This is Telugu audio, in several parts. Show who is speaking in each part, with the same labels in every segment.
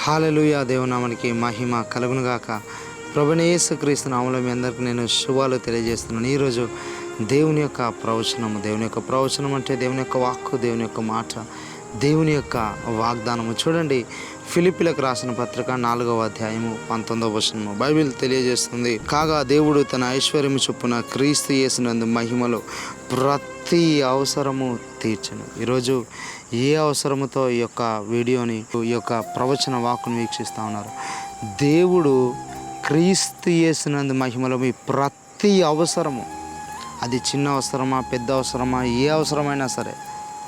Speaker 1: హల్లెలూయా. దేవునామానికి మహిమ కలుగునుగాక. ప్రభువైన యేసుక్రీస్తు నామములో మీ అందరికీ నేను శుభాలు తెలియజేస్తున్నాను. ఈరోజు దేవుని యొక్క ప్రవచనం అంటే దేవుని యొక్క వాక్కు, దేవుని యొక్క మాట, దేవుని యొక్క వాగ్దానము. చూడండి, ఫిలిప్పీలకు రాసిన పత్రిక 4వ అధ్యాయము 19వ వచనము బైబిల్ తెలియజేస్తుంది. కాగా దేవుడు తన ఐశ్వర్యము చొప్పున క్రీస్తు యేసునందు మహిమలో ప్రతి అవసరము తీర్చను. ఈరోజు ఏ అవసరముతో ఈ యొక్క వీడియోని, ఈ యొక్క ప్రవచన వాక్కును వీక్షిస్తూ ఉన్నారు? దేవుడు క్రీస్తు యేసునందు మహిమలో మీ ప్రతి అవసరము, అది చిన్న అవసరమా, పెద్ద అవసరమా, ఏ అవసరమైనా సరే,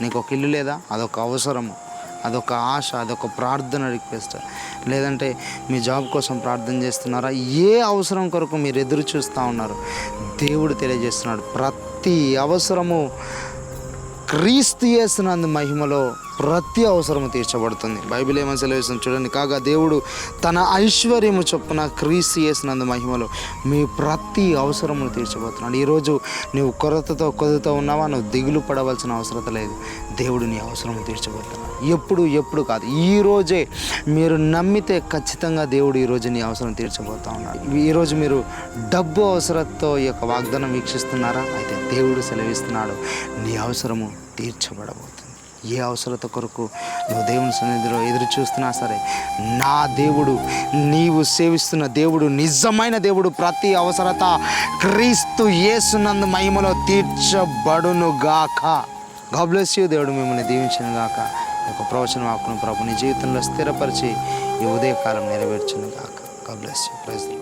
Speaker 1: నీకు ఒక ఇల్లు లేదా, అదొక అవసరము, అదొక ఆశ, అదొక ప్రార్థన రిక్వెస్ట్, లేదంటే మీ జాబ్ కోసం ప్రార్థన చేస్తున్నారా, ఏ అవసరం కొరకు మీరు ఎదురు చూస్తూ ఉన్నారు, దేవుడు తెలియజేస్తున్నాడు ప్రతి అవసరము క్రీస్తు యేసునందు మహిమలో ప్రతి అవసరము తీర్చబడుతుంది. బైబిల్ ఏమని సెలవిస్తుంది చూడండి. కాగా దేవుడు తన ఐశ్వర్యము చొప్పున క్రీస్తు యేసునందు మహిమలో మీ ప్రతి అవసరమును తీర్చబోతున్నాడు. ఈరోజు నువ్వు కొరతతో ఉన్నావా? నువ్వు దిగులు పడవలసిన అవసరం లేదు. దేవుడు నీ అవసరము తీర్చబోతున్నాడు. ఎప్పుడు కాదు, ఈరోజే మీరు నమ్మితే ఖచ్చితంగా దేవుడు ఈరోజు నీ అవసరం తీర్చబోతూ ఉన్నాడు. ఈరోజు మీరు డబ్బు అవసరంతో ఈ యొక్క వాగ్దానం వీక్షిస్తున్నారా? అయితే దేవుడు సెలవిస్తున్నాడు, నీ అవసరము తీర్చబడబోతుంది. ఏ అవసరత కొరకు నువ్వు దేవుని సన్నిధిలో ఎదురు చూస్తున్నా సరే, నా దేవుడు, నీవు సేవిస్తున్న దేవుడు నిజమైన దేవుడు. ప్రతి అవసరత క్రీస్తు యేసునందు మహిమలో తీర్చబడును గాక. God bless you. దేవుడు మిమ్మల్ని దీవించును గాక. ఈ యొక్క ప్రవచన వాక్కును ప్రభు నీ జీవితంలో స్థిరపరిచి ఈ ఉదయకాలం నెరవేర్చును గాక. God bless you. Praise the lord.